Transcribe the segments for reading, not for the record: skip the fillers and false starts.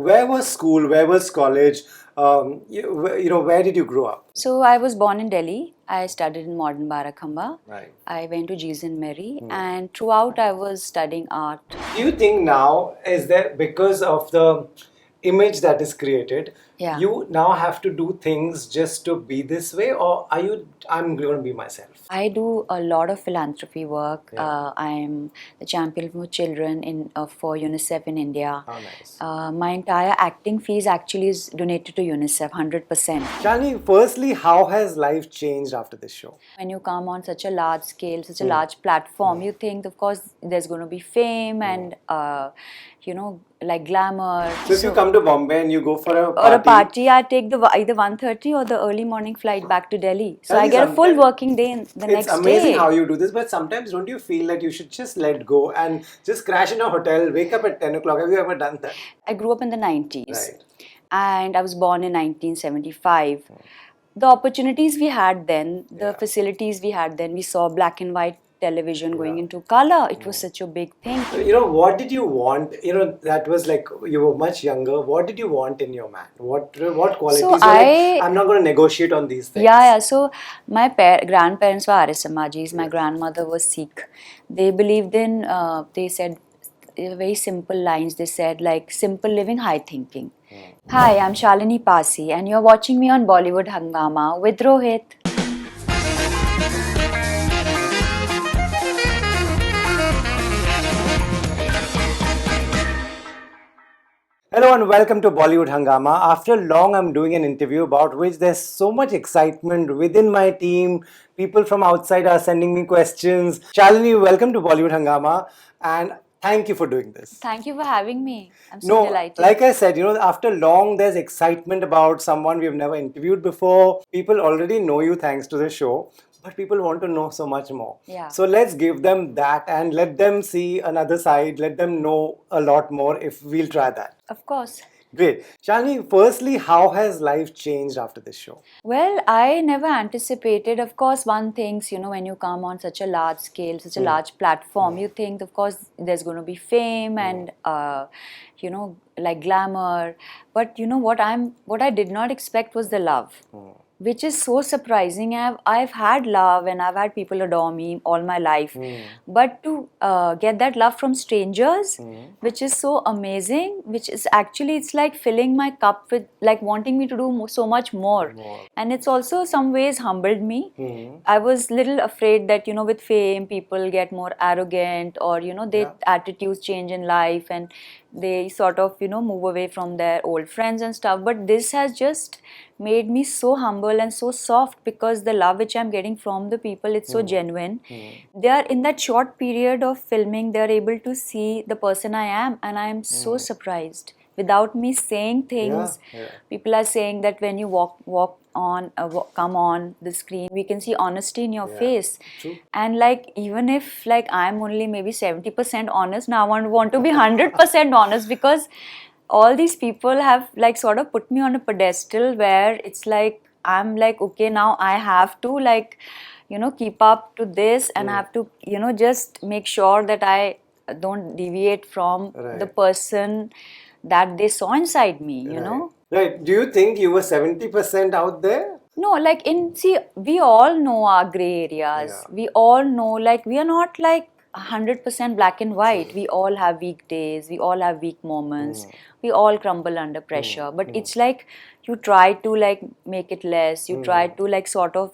where was school? Where was college? Where did you grow up? So I was born in Delhi. I studied in modern Barakhamba. Right. I went to G's and Mary, and throughout I was studying art. Do you think now is there because of the image that is created, Yeah. you now have to do things just to be this way, or are you? I'm going to be myself. I do a lot of philanthropy work. Yeah. I'm the champion for children for UNICEF in India. How nice. My entire acting fees actually is donated to UNICEF, 100%. Shalini, firstly, how has life changed after this show? When you come on such a large scale, such a large platform, you think, of course, there's going to be fame and, like glamour. So if you come to Bombay and you go for a Or a party, I take the either 1:30 or the early morning flight back to Delhi. So I get a full working day in the next day. It's amazing how you do this, but sometimes don't you feel that you should just let go and just crash in a hotel, wake up at 10 o'clock? Have you ever done that? I grew up in the 90s. Right. And I was born in 1975. The opportunities we had then, the facilities we had then, we saw black and white television going into color. It was such a big thing. What did you want? That was like you were much younger. What did you want in your man? What qualities? So I'm not going to negotiate on these things. Yeah. So my grandparents were Arya Samajis. My grandmother was Sikh. They believed in, they said very simple lines. They said like simple living, high thinking. Hi, I'm Shalini Passi and you're watching me on Bollywood Hungama with Rohit. Hello and welcome to Bollywood Hungama. After long, I'm doing an interview about which there's so much excitement within my team. People from outside are sending me questions. Shalini, welcome to Bollywood Hungama and thank you for doing this. Thank you for having me. I'm so delighted. Like I said, after long, there's excitement about someone we've never interviewed before. People already know you thanks to the show. But people want to know so much more. Yeah. So let's give them that and let them see another side. Let them know a lot more if we'll try that. Of course. Great. Shalini, firstly, how has life changed after this show? Well, I never anticipated. Of course, one thinks, when you come on such a large scale, such a large platform, you think, of course, there's going to be fame and, like glamour. But what I did not expect was the love. Which is so surprising. I've had love and I've had people adore me all my life. But to get that love from strangers, which is so amazing, which is actually, it's like filling my cup with, like wanting me to do so much more. And it's also some ways humbled me. I was little afraid that, with fame, people get more arrogant or, their attitudes change in life and they sort of, move away from their old friends and stuff. But this has just made me so humble and so soft because the love which I'm getting from the people, it's so genuine. They are in that short period of filming, they're able to see the person I am and I'm so surprised. Without me saying things, people are saying that when you come on the screen, we can see honesty in your face. True. And like even if like I'm only maybe 70% honest, now I want to be 100% honest because all these people have like sort of put me on a pedestal where it's like I'm like, okay, now I have to like keep up to this and I have to just make sure that I don't deviate from the person that they saw inside me, you know. Right. Do you think you were 70% out there? No, like we all know our gray areas. We all know, like, we are not like 100% black and white. We all have weak days. We all have weak moments. We all crumble under pressure. But it's like you try to like make it less. You try to like sort of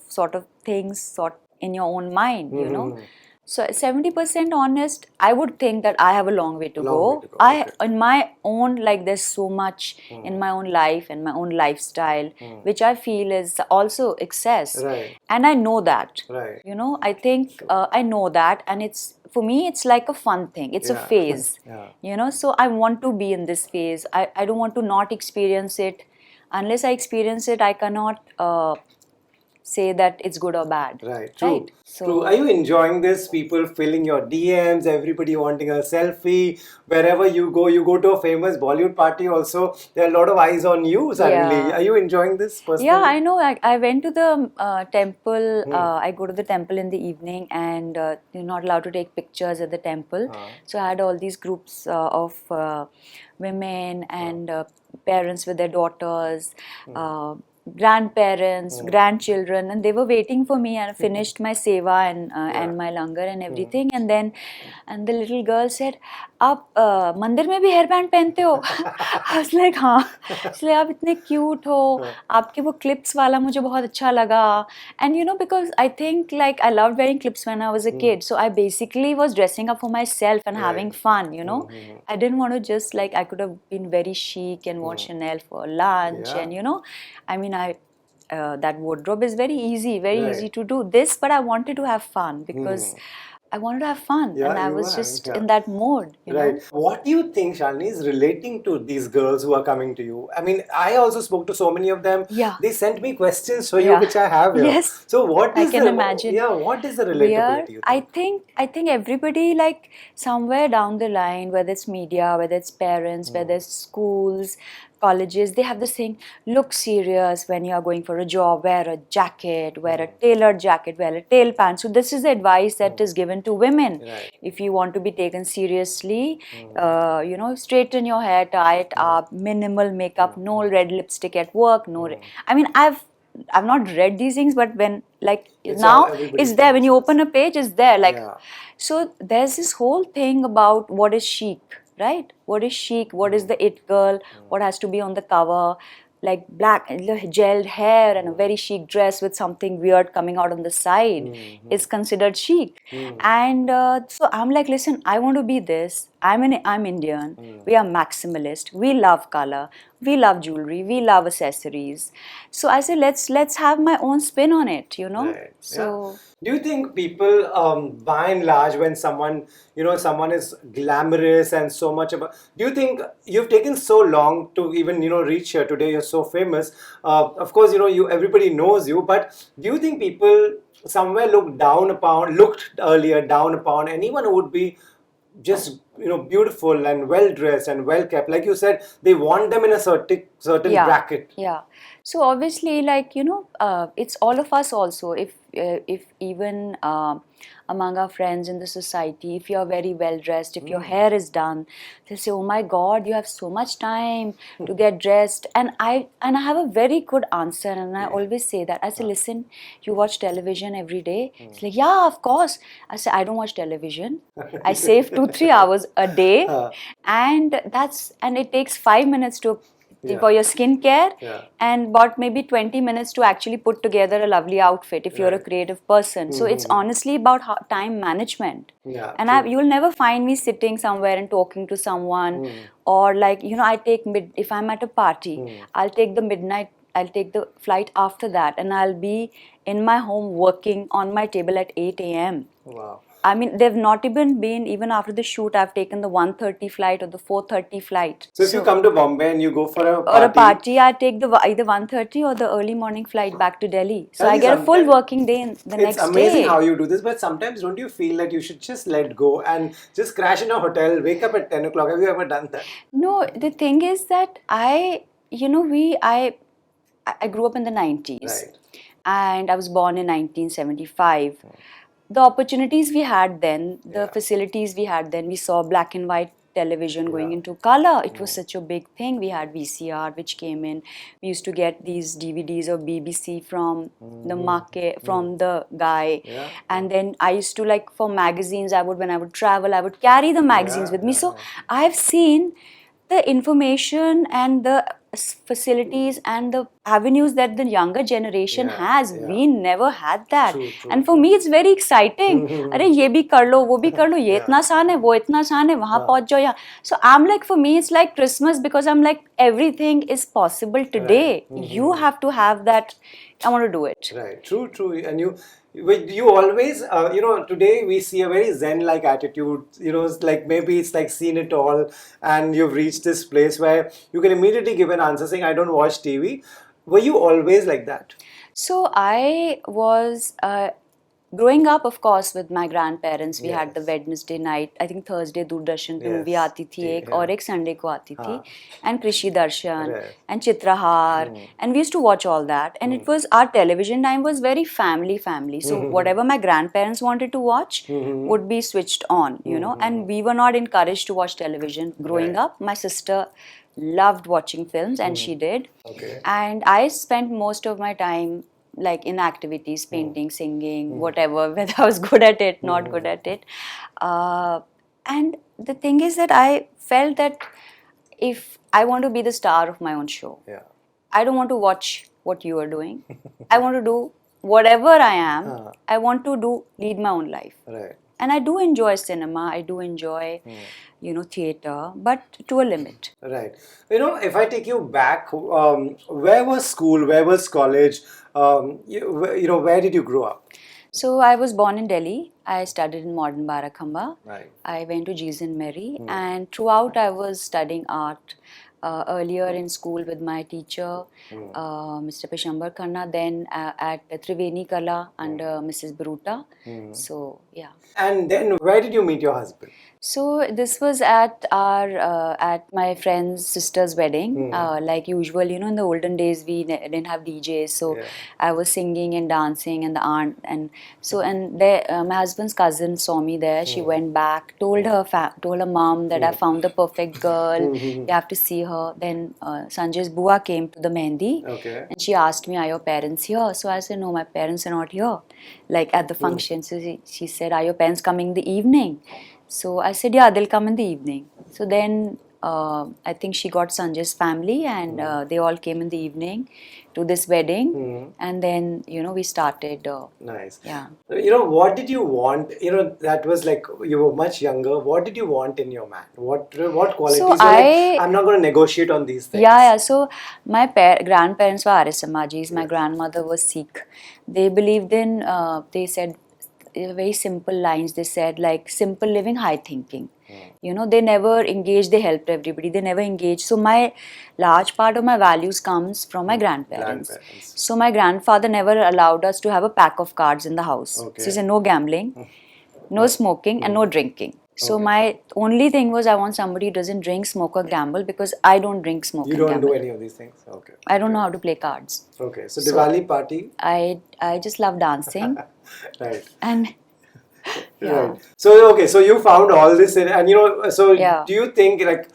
things sort in your own mind, you know. So 70% honest, I would think that I have a long way to go. In my own, like there's so much in my own life and my own lifestyle, which I feel is also excess. Right. And I know that. Right. I think I know that, and it's for me, it's like a fun thing. It's a phase. So I want to be in this phase. I don't want to not experience it. Unless I experience it, I cannot say that it's good or bad. Right, true. Right? True. Are you enjoying this? People filling your DMs, everybody wanting a selfie. Wherever you go to a famous Bollywood party also, there are a lot of eyes on you suddenly. Yeah. Are you enjoying this personally? Yeah, I know. I went to the temple. I go to the temple in the evening, and you're not allowed to take pictures at the temple. So I had all these groups of women and parents with their daughters, grandparents, grandchildren, and they were waiting for me. And I finished my seva and my langar and everything, and then and the little girl said, "आप मंदिर में भी hair band पहनते हो?" I was like, हाँ. इसलिए आप इतने क्यूट हो, आपके वो क्लिप्स वाला मुझे बहुत अच्छा लगा. And you know, because I think like I loved wearing clips when I was a kid, so I basically was dressing up for myself and having fun, you know. I didn't want to just like, I could have been very chic and worn Chanel for lunch, and you know, I mean, that wardrobe is very easy to do this, but I wanted to have fun because I wanted to have fun, and I was just in that mode, you know. What do you think, Shalini, is relating to these girls who are coming to you? I mean, I also spoke to so many of them. Yeah. They sent me questions for you, which I have here. Yes. So what is I can imagine. Yeah, what is the relatability? You think? I think everybody, like somewhere down the line, whether it's media, whether it's parents, whether it's schools, colleges, they have this thing: look serious when you are going for a job, wear a jacket, wear a tailored jacket, wear a tail pants. So this is the advice that is given to women. If you want to be taken seriously, you know, straighten your hair, tie it up, minimal makeup, no red lipstick at work, I mean, I've not read these things, but when like now it's there. When you open a page, it's there. Like, so there's this whole thing about what is chic, right? What is chic? What is the it girl? What has to be on the cover? Like black gelled hair and a very chic dress with something weird coming out on the side is considered chic. And so I'm like, listen, I want to be this. I'm Indian. We are maximalist. We love color. We love jewelry. We love accessories. So I said, let's have my own spin on it, you know. So. Do you think people, by and large, when someone is glamorous and so much about, do you think you've taken so long to even, reach here today? You're so famous. Of course, everybody knows you, but do you think people somewhere looked earlier down upon anyone who would be just beautiful and well dressed and well kept? Like you said, they want them in a certain bracket. Yeah. So obviously, like it's all of us also. If even among our friends in the society, if you are very well dressed, if your hair is done, they'll say, "Oh my God, you have so much time to get dressed." And I have a very good answer, and I always say that. I say, "Listen, you watch television every day?" It's like, "Yeah, of course." I say, "I don't watch television. I save 2-3 hours a day, and it takes 5 minutes for your skincare, and about maybe 20 minutes to actually put together a lovely outfit if you're a creative person." So it's honestly about time management. And you'll never find me sitting somewhere and talking to someone, or like, I take if I'm at a party, I'll take the flight after that, and I'll be in my home working on my table at 8 a.m. Wow. I mean, they've not even after the shoot, I've taken the 1:30 flight or the 4:30 flight. So if you come to Bombay and you go for a party, I take either 1:30 or the early morning flight back to Delhi. So I get a full working day in the next day. It's amazing how you do this, but sometimes don't you feel that you should just let go and just crash in a hotel, wake up at 10 o'clock? Have you ever done that? No, the thing is that I grew up in the 90s, and I was born in 1975. The opportunities we had then, the facilities we had then, we saw black and white television going into color. It was such a big thing. We had VCR which came in. We used to get these DVDs of BBC from the market, from the guy. And then I used to, like, for magazines, when I would travel, I would carry the magazines with me. So I've seen the information and the facilities and the avenues that the younger generation has. We never had that. True. And for me, it's very exciting. अरे ये भी कर लो, वो भी कर लो, ये इतना आसान है, वो इतना आसान है, वहाँ पहुँच जाओ यहाँ. So I'm like, for me, it's like Christmas, because I'm like, everything is possible today. You have to have that. I want to do it. Right. True. And you always, today we see a very Zen-like attitude, like maybe it's like seen it all, and you've reached this place where you can immediately give an answer saying, I don't watch TV. Were you always like that? So I was growing up, of course, with my grandparents. We had the Yes. Wednesday night, I think Thursday Doordarshan पे movie Yes. आती थी एक, और एक Sunday को आती थी, हाँ. and कृषि दर्शन Right. and Chitrahaar, and we used to watch all that, and it was, our television time was very family. So whatever my grandparents wanted to watch would be switched on, you know, and we were not encouraged to watch television growing Right. up. My sister loved watching films, and she did. Okay. And I spent most of my time like in activities, painting, singing, whatever, whether I was good at it, not good at it. And the thing is that I felt that if I want to be the star of my own show, Yeah. I don't want to watch what you are doing. I want to do whatever I am. I want to lead my own life. Right. And I do enjoy cinema, I do enjoy, theater, but to a limit. Right. If I take you back, where was school? Where was college? Where did you grow up? So I was born in Delhi. I studied in modern Barakhamba. Right. I went to G. N. Mary, and throughout I was studying art. Earlier in school with my teacher, Mr. Pishambar Khanna, then at Triveni Kala under Mrs. Bruta. So yeah. And then where did you meet your husband? So this was at at my friend's sister's wedding. Like usual, in the olden days we didn't have DJs, so I was singing and dancing, and the aunt and there, my husband's cousin saw me there. She went back, told her mom that I found the perfect girl. You have to see her. Then Sanjay's bua came to the mehendi, and she asked me, "Are your parents here?" So I said, "No, my parents are not here." Like at the function, so she said, "Are your parents coming in the evening?" So I said, "Yeah, they'll come in the evening." So then I think she got Sanjay's family, and they all came in the evening to this wedding, and then we started. Nice. Yeah. What did you want? That was like you were much younger. What did you want in your man? What qualities? So You're like, I'm not going to negotiate on these things. Yeah. So my grandparents were Arya Samajis. My grandmother was Sikh. They believed in. They said very simple lines. They said like simple living, high thinking. They never engaged. They helped everybody. They never engaged. So my large part of my values comes from my grandparents. So my grandfather never allowed us to have a pack of cards in the house. So he said no gambling, no smoking, and no drinking. So my only thing was I want somebody who doesn't drink, smoke, or gamble, because I don't drink, smoke, You and don't gamble. do any of these things? Okay. I don't know how to play cards. Okay. So Diwali party? I just love dancing. Right. And yeah. Right. So okay, so you found all this and so do you think like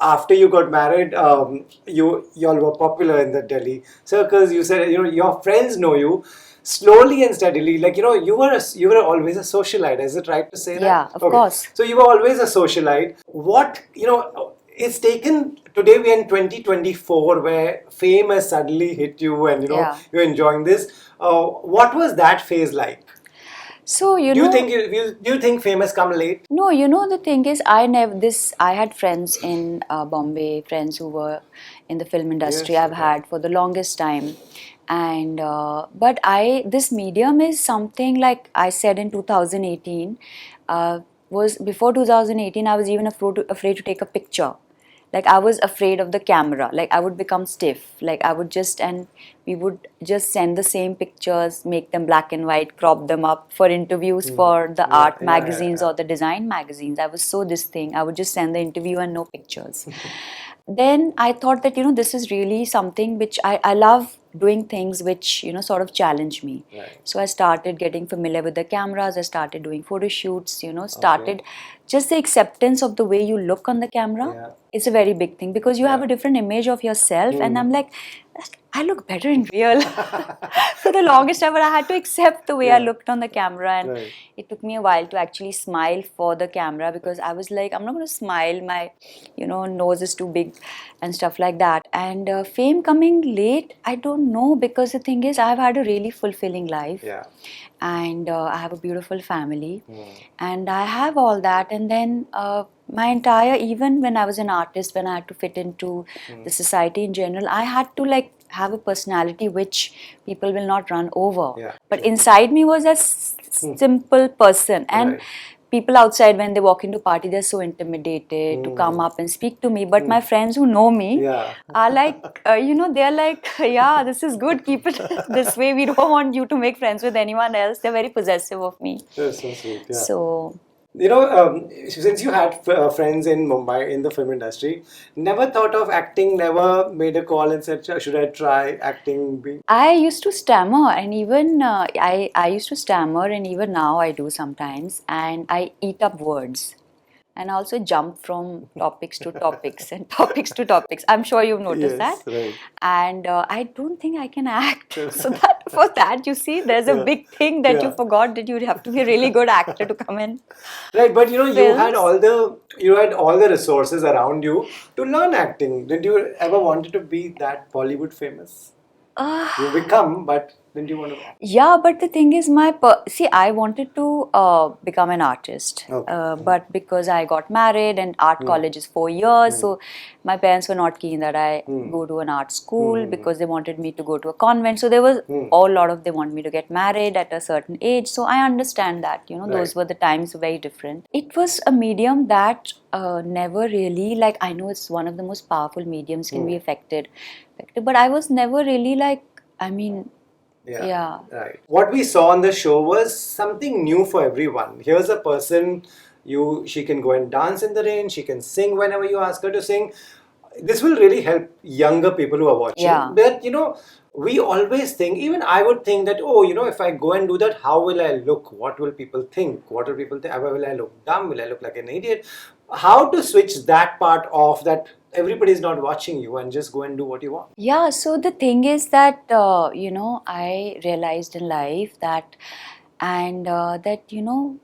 after you got married, y'all were popular in the Delhi circles? You said your friends know you. Slowly and steadily, like you were always a socialite. Is it right to say that? Yeah, of course. So you were always a socialite. What it's taken today. We're in 2024, where fame has suddenly hit you, and you're enjoying this. What was that phase like? So Do you think fame has come late? No, the thing is, I had friends in Bombay, friends who were in the film industry. I've had for the longest time, and but this medium is something like I said in 2018. Was before 2018, I was even afraid to take a picture. Like I was afraid of the camera. Like I would become stiff. Like we would just send the same pictures, make them black and white, crop them up for interviews for the art magazines or the design magazines. I was so this thing. I would just send the interview and no pictures. Then I thought that this is really something which I love doing things which sort of challenge me. So I started getting familiar with the cameras. I started doing photo shoots. Started just the acceptance of the way you look on the camera. It's a very big thing because you have a different image of yourself, and I'm like, I look better in real. For the longest ever, I had to accept the way I looked on the camera, and it took me a while to actually smile for the camera, because I was like, I'm not going to smile. My, nose is too big and stuff like that. And fame coming late, I don't know, because the thing is, I've had a really fulfilling life. And I have a beautiful family, and I have all that. And then my entire, even when I was an artist, when I had to fit into the society in general, I had to like have a personality which people will not run over. But inside me was a simple person, and people outside, when they walk into party, they're so intimidated to come up and speak to me. But my friends who know me Yeah. are like, they're like, yeah, this is good. Keep it this way. We don't want you to make friends with anyone else. They're very possessive of me. That's so sweet. Yeah. So Since you had friends in Mumbai in the film industry, never thought of acting, never made a call and said, should I try acting? I used to stammer, and even I used to stammer, and even now I do sometimes, and I eat up words. And also jump from topics to topics and topics to topics. I'm sure you've noticed that. Yes, right. And I don't think I can act. So that for that, you see, there's a big thing that you Yeah. forgot, that you have to be a really good actor to come in. Right, but you had Films. you had all the resources around you to learn acting. Did you ever wanted to be that Bollywood famous? You become, but didn't you want to? Yeah, but the thing is, see, I wanted to become an artist, Okay. but because I got married and art college is 4 years, so my parents were not keen that I go to an art school because they wanted me to go to a convent. So there was a lot of, they want me to get married at a certain age. So I understand that, those were the times very different. It was a medium that never really, like, I know it's one of the most powerful mediums, can be affected, but I was never really like, I mean, yeah. Right. What we saw on the show was something new for everyone. Here's a person, she can go and dance in the rain, she can sing whenever you ask her to sing. This will really help younger people who are watching. Yeah. But we always think, even I would think that, if I go and do that, how will I look? What will people think? What will people think? Will I look dumb? Will I look like an idiot? How to switch that part off, that everybody is not watching you, and just go and do what you want? Yeah, so the thing is that, I realized in life that, and that,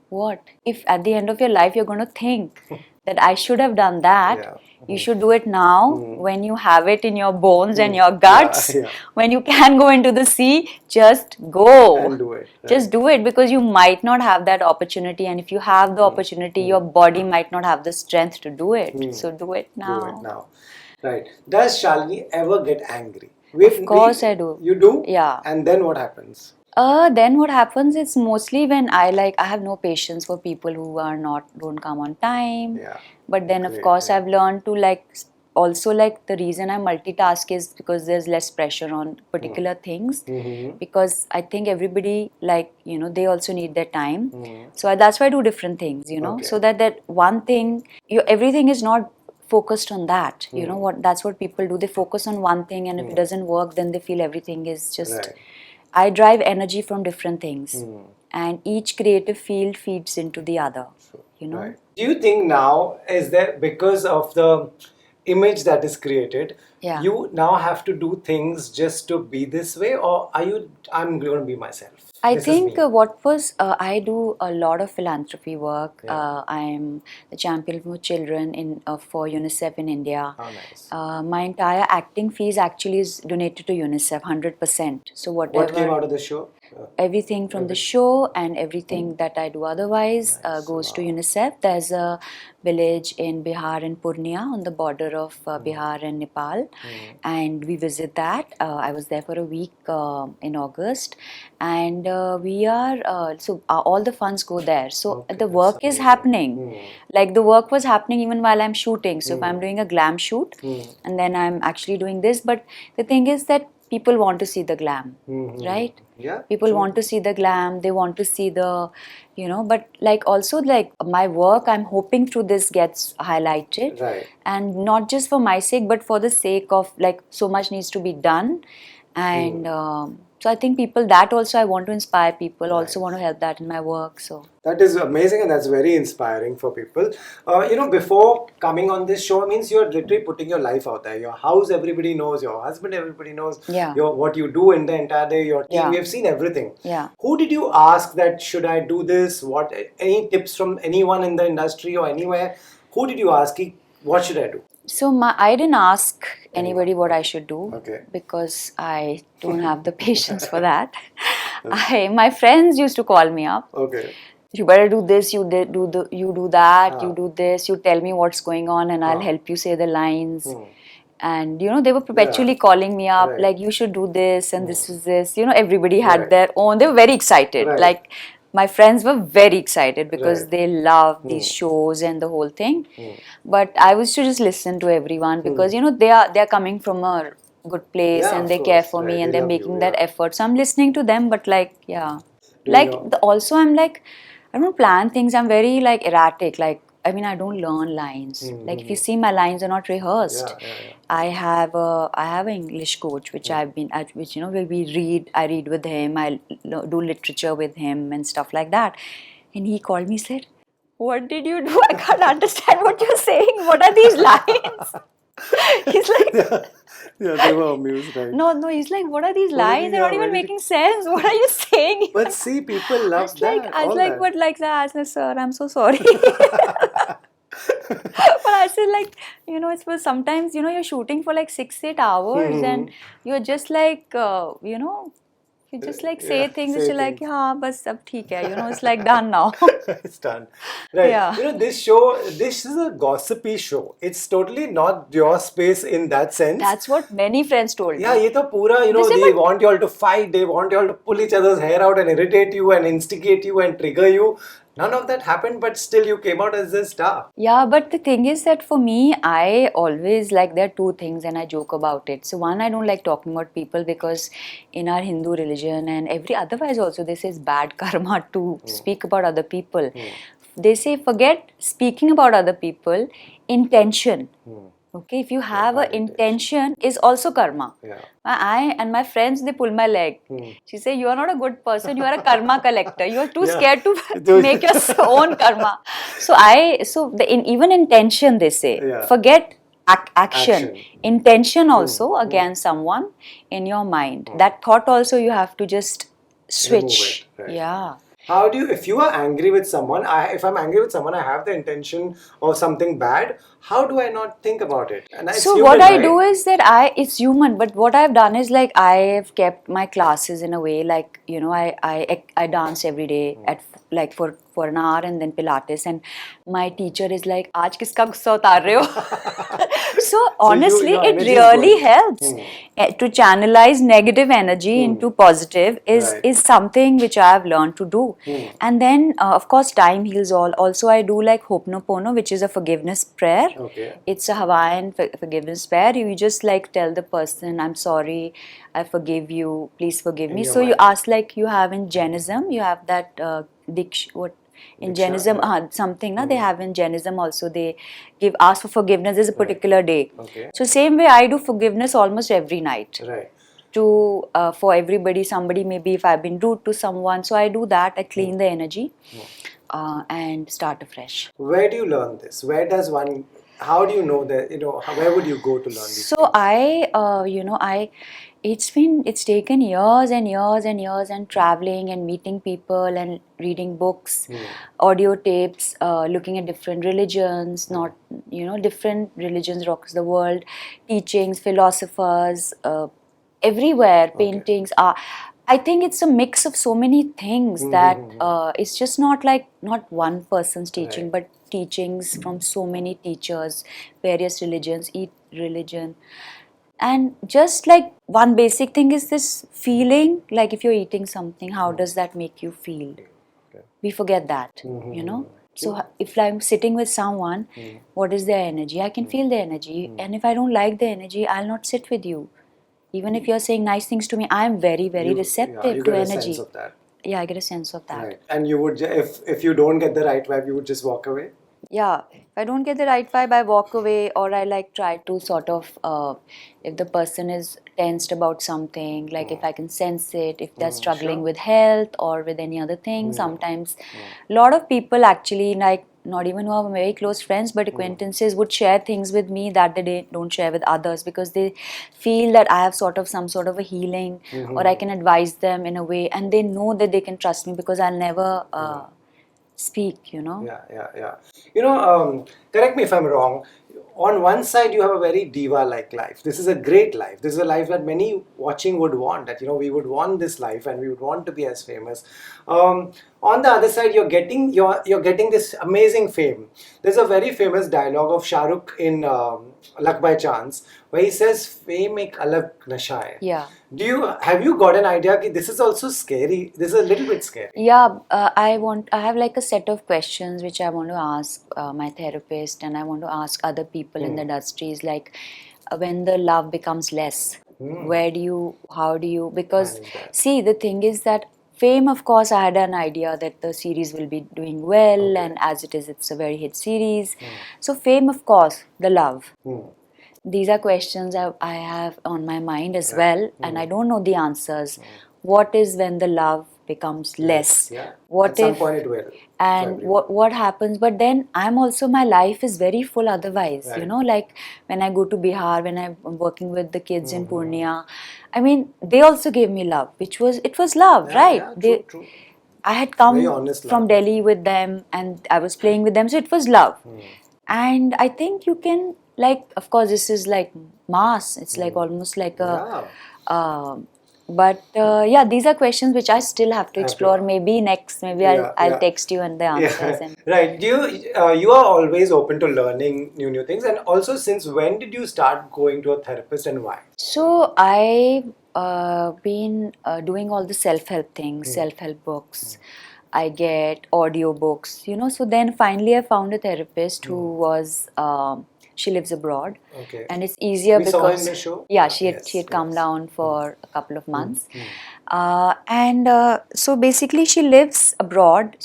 what, if at the end of your life you're going to think that I should have done that, Yeah. you should do it now when you have it in your bones and your Yeah, guts. yeah. When you can go into the sea, just go. And do it. Just do it, because you might not have that opportunity, and if you have the opportunity, your body might not have the strength to do it. So do it now. Do it now. Right. Does Shalini ever get angry? Of course I do. You do? Yeah. And then what happens? Then what happens is, mostly when I have no patience for people who don't come on time. Yeah. But then of Great, course yeah. I've learned to also the reason I multitask is because there's less pressure on particular things, because I think everybody, they also need their time. So that's why I do different things, Okay. so that one thing, everything is not focused on that. That's what people do. They focus on one thing, and if it doesn't work, then they feel everything is just. Right. I drive energy from different things, and each creative field feeds into the other. Right. Do you think now, is there, because of the image that is created, Yeah. you now have to do things just to be this way, or are you, I'm going to be myself? I This is think me. I do a lot of philanthropy work. Yeah. I'm the champion for children for UNICEF in India. How nice. My entire acting fees actually is donated to UNICEF, 100%. So whatever. What came out of the show? Everything from the show and everything that I do otherwise goes to UNICEF. There's a village in Bihar, in Purnia, on the border of Bihar and Nepal, and we visit that. I was there for a week in August, and we are all the funds go there. So the work is happening. Like the work was happening even while I'm shooting. So if I'm doing a glam shoot, and then I'm actually doing this, but the thing is that people want to see the glam, right? Yeah. People want to see the glam, they want to see the, but also my work, I'm hoping through this gets highlighted. Right. And not just for my sake, but for the sake of so much needs to be done. And so I think people, that also I want to inspire people, also want to help that in my work. So that is amazing, and that's very inspiring for people. Before coming on this show, means you're literally putting your life out there. Your house, everybody knows. Your husband, everybody knows. Yeah. What you do in the entire day. Your team. Yeah. We have seen everything. Yeah. Who did you ask that, should I do this? What? Any tips from anyone in the industry or anywhere? Who did you ask? What should I do? So I didn't ask anybody what I should do, Okay. because I don't have the patience for that. My friends used to call me up. Okay. You better do this, you do that, you do this, you tell me what's going on, and I'll help you say the lines. And they were perpetually calling me up, Right. like, you should do this, and this is this. Everybody had Right. their own. They were very excited. Right. Like, my friends were very excited because Right. they love these shows and the whole thing. But I was to just listen to everyone because they are coming from a good place Yeah, and of they care course. for Right. me They and they're love you. making that Yeah. effort. So I'm listening to them, but like yeah, Do you like know? also I'm like I don't plan things. I'm very like erratic. Like I mean I don't learn lines. Like if you see my lines are not rehearsed. Yeah, yeah, I have an English coach which I've been at which where I read with him, do literature with him and stuff like that. And he called me, said, "What did you do? I can't understand what you're saying. What are these lines?" He's like, yeah. Yeah, they were amused, right? no, he's like, "What are these What are lines? the, They're not even where did you... making sense. What are you saying?" But see, people I love was like, that, I was all like, that. "What like that?" I said, "Sir, I'm so sorry." But I said, like, it's for sometimes, you're shooting for like 6-8 hours and you're just like, you just like Yeah, say things which say are like, things. yeah, bas ab theek hai, it's like done now. It's done. Right. Yeah. This is a gossipy show. It's totally not your space in that sense. That's what many friends told Yeah, me. ये तो पूरा, They say, they but want you all to fight, they want you all to pull each other's hair out and irritate you and instigate you and trigger you. None of that happened, but still you came out as a star. yeah, but the thing is that for me, I always like there are two things and I joke about it. So one, I don't like talking about people because in our Hindu religion and every otherwise also they say it's bad karma to speak about other people. They say forget speaking about other people, intention. Okay, if you Yeah, have bad a intention. intention is also karma. Yeah. I and my friends they pull my leg. She say you are not a good person. You are a karma collector. You are too Yeah. scared to make your own karma. Even intention they say Yeah. forget action. Action. Intention also against someone in your mind. That thought also you have to just Remove switch. it. Right. Yeah. How do you, if you are angry with someone, if I'm angry with someone, I have the intention of something bad, how do I not think about it? And it's So what human, I do right? is that it's human, but what I've done is like I have kept my classes in a way like I dance every day at like for an hour and then Pilates and my teacher is like आज किसका गुस्सा उतार रहे हो? So So honestly, your it energy is really going. helps to channelize negative energy into positive Right. is something which I have learned to do. And then of course time heals all. Also I do like Ho'oponopono, which is a forgiveness prayer. Okay. It's a Hawaiian forgiveness prayer. You just like tell the person, I'm sorry, I forgive you, please forgive In me. your So you mind. ask like you have in Jainism, you have that what in Diksha, Jainism, yeah. something na they have in Jainism also they ask for forgiveness. There's a particular day. Okay. So same way I do forgiveness almost every night. Right. To for everybody, somebody maybe if I've been rude to someone, so I do that. I clean the energy and start afresh. Where do you learn this? Where does one, how do you know that, where would you go to learn these So things? it's taken years and years and years and traveling and meeting people and reading books, audio tapes, looking at different religions, not different religions rocks the world, teachings, philosophers, everywhere, paintings, art. I think it's a mix of so many things that it's just not one person's teaching, Right. but teachings from so many teachers, various religions, each religion. And just like one basic thing is this feeling, like if you're eating something, how does that make you feel? Okay. We forget that. So if I'm sitting with someone, what is their energy? I can feel their energy. And if I don't like the energy, I'll not sit with you. Even if you're saying nice things to me, I am very, very You receptive to get a sense energy. of that. Yeah, I get a sense of that. Right. And you would, if you don't get the right vibe, you would just walk away? Yeah, if I don't get the right vibe, I walk away or I like try to sort of, if the person is tensed about something, like if I can sense it, if they're struggling Sure. with health or with any other thing, sometimes a lot of people actually like not even who are very close friends but acquaintances would share things with me that they don't share with others because they feel that I have sort of some sort of a healing or I can advise them in a way and they know that they can trust me because I'll never speak. Yeah, yeah, yeah. Correct me if I'm wrong. on one side you have a very diva-like life. This is a great life. This is a life that many watching would want. That we would want this life, and we would want to be as famous. On the other side, you're getting this amazing fame. There's a very famous dialogue of Shah Rukh in Luck by Chance, where he says, "Fame ek alag nasha hai." Yeah. Have you got an idea that this is also scary? This is a little bit scary. Yeah, I have like a set of questions which I want to ask my therapist, and I want to ask other people in the industries, like when the love becomes less, how do you, because Manage that. see, the thing is that fame, of course, I had an idea that the series will be doing well, and as it is, it's a very hit series. So fame, of course, the love. These are questions I have on my mind as well, and I don't know the answers. What is when the love becomes less? Yeah. What At some if, point it will. and what happens? But then I'm also, my life is very full otherwise. You know, like when I go to Bihar, when I'm working with the kids in Purnia, I mean, they also gave me love, it was love, right? Yeah, true. I had Very come honest from love. Delhi with them, and I was playing with them, so it was love. And I think you can, like, of course, this is like mass. It's like almost like a. Yeah, these are questions which I still have to explore. Maybe next, maybe I'll text you and the answers. And Right. You are always open to learning new things, and also, since when did you start going to a therapist, and why? so I've been doing all the self-help things, self-help books. I get audio books, so then finally I found a therapist who was, she lives abroad. Okay. And it's easier We because saw her in the show. yeah, she had come down for a couple of months. So basically she lives abroad,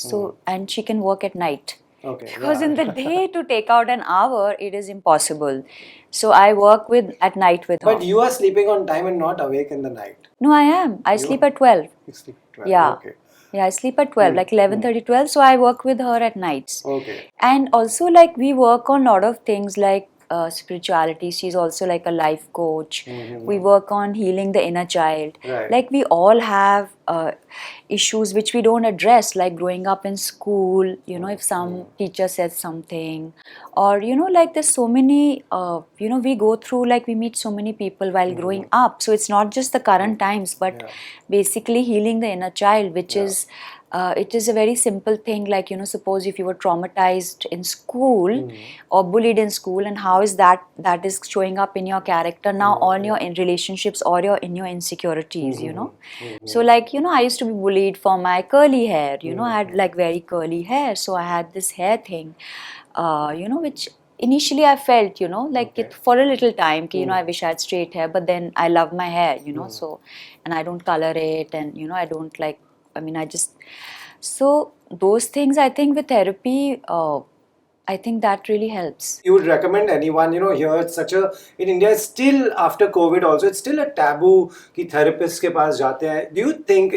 and she can work at night. Okay. Because in the day to take out an hour, it is impossible. So I work at night with her. But you are sleeping on time and not awake in the night. No, I am. I sleep at 12. You sleep 12. Yeah. Okay. Yeah, I sleep at 12, like 11:30, 12. So I work with her at nights. Okay. And also, like, we work on a lot of things like spirituality. She's also like a life coach. We work on healing the inner child. Right. Like, we all have issues which we don't address, like growing up in school, if some teacher says something, or, like there's so many, we go through, like, we meet so many people while growing up. So it's not just the current times, but basically healing the inner child, which is it is a very simple thing, like, suppose if you were traumatized in school or bullied in school, and how is that is showing up in your character now, on your in relationships, or in your insecurities, So, like, I used to be bullied for my curly hair, I had like very curly hair, so I had this hair thing, which initially I felt, like it for a little time, I wish I had straight hair, but then I love my hair, so, and I don't color it, and, I don't like, I just, so those things, I think with therapy, I think that really helps. You would recommend anyone, here it's in India, it's still, after COVID also, it's still a taboo ki therapist ke paas jate hain. Do you think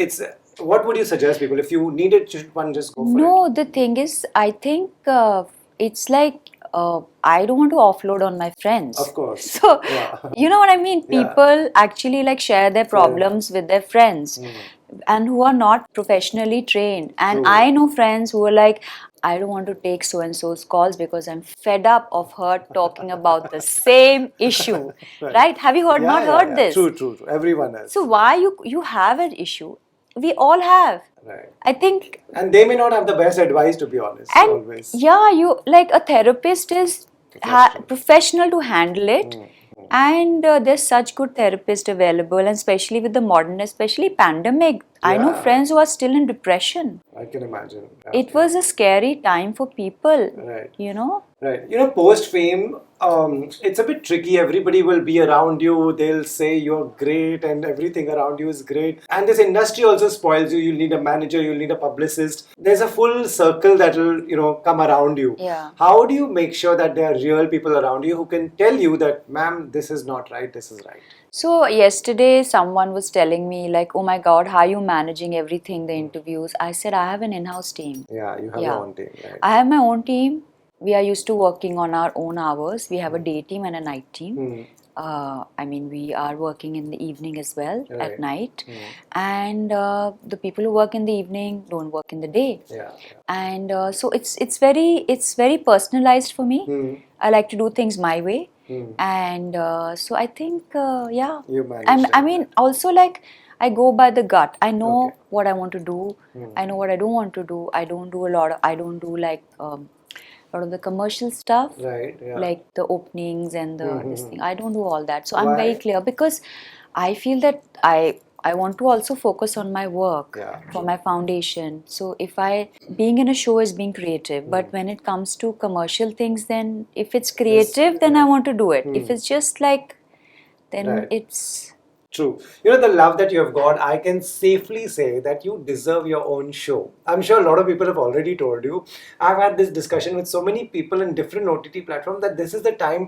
what would you suggest people? If you need it, should one just go for it? No, the thing is, I think it's like, I don't want to offload on my friends. Of course. So, you know what I mean? Yeah. People actually like share their problems with their friends, and who are not professionally trained. And I know friends who are like, I don't want to take so and so's calls because I'm fed up of her talking about the same issue. Right? Have you not heard this? True. Everyone has. So why you have an issue? We all have. Right. I think. And they may not have the best advice, to be honest. And always. yeah, you like, a therapist is professional to handle it. And there's such good therapists available, and especially with the modern, especially pandemic. I know friends who are still in depression. I can imagine. It was a scary time for people. Right. Right. Post fame, it's a bit tricky. Everybody will be around you. They'll say you're great and everything around you is great. And this industry also spoils you. You'll need a manager, you'll need a publicist. There's a full circle that will, come around you. Yeah. How do you make sure that there are real people around you who can tell you that, ma'am, this is not right, this is right? So yesterday someone was telling me, like, oh my God, how are you managing everything, the interviews? I said, I have an in-house team. Yeah, you have your own team, right? I have my own team. We are used to working on our own hours. We have a day team and a night team. I mean, we are working in the evening as well, Right. at night, and the people who work in the evening don't work in the day. Yeah. And so it's very personalized for me. I like to do things my way, and so I think yeah. You manage I mean, also like I go by the gut. I know Okay. what I want to do. I know what I don't want to do. I don't do a lot of. I don't do like a lot of the commercial stuff, Right. Yeah. like the openings and the this thing. I don't do all that. So Why? I'm very clear because I feel that I want to also focus on my work Yeah, for my foundation. So if I being in a show is being creative, but when it comes to commercial things, then if it's creative, then I want to do it. If it's just like, then Right. it's True. You know, the love that you have got, I can safely say that you deserve your own show. I'm sure a lot of people have already told you. I've had this discussion with so many people in different OTT platforms that this is the time.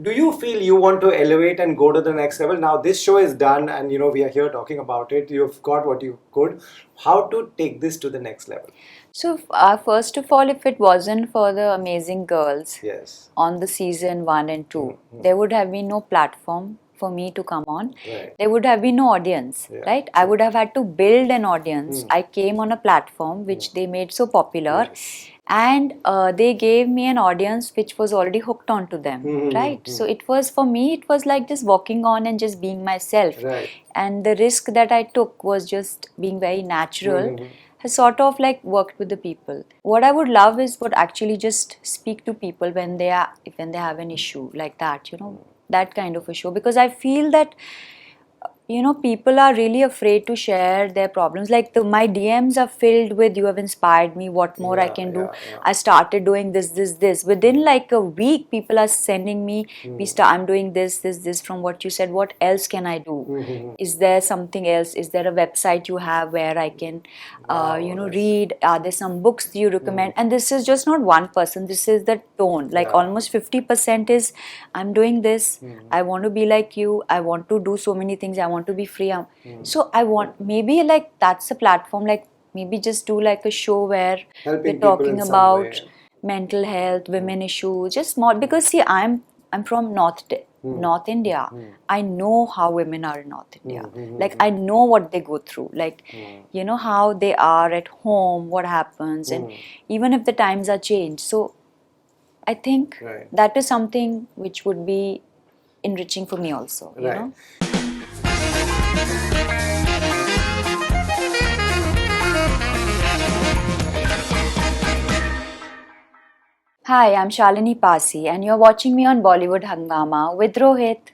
Do you feel you want to elevate and go to the next level? Now, this show is done and, you know, we are here talking about it. You've got what you could. How to take this to the next level? so. First of all, if it wasn't for the amazing girls Yes. on the season 1 and 2, there would have been no platform for me to come on. Right. There would have been no audience, Yeah, right? I would have had to build an audience. I came on a platform which they made so popular, Yes. and they gave me an audience which was already hooked onto them, right? So it was, for me, it was like just walking on and just being myself. Right. And the risk that I took was just being very natural. Has sort of like worked with the people. What I would love is would actually just speak to people when they have an issue like that, that kind of a show, because I feel that people are really afraid to share their problems. Like my DMs are filled with, "You have inspired me. What more I can do? I started doing this. Within like a week, people are sending me, I'm doing this from what you said. What else can I do? Is there something else? Is there a website you have where I can, read? Are there some books you recommend?" And this is just not one person. This is the tone. Like almost 50% is, "I'm doing this. I want to be like you. I want to do so many things. I want to be free." So I want, maybe like that's a platform, like maybe just do like a show where Helping we're people talking in some about way. mental health, women issues, just small, because see, I'm from North India. I know how women are in North India. Like I know what they go through. Like how they are at home, what happens, and even if the times are changed. So I think that is something which would be enriching for me also. You know. Hi, I'm Shalini Passi, and you're watching me on Bollywood Hungama with Rohit.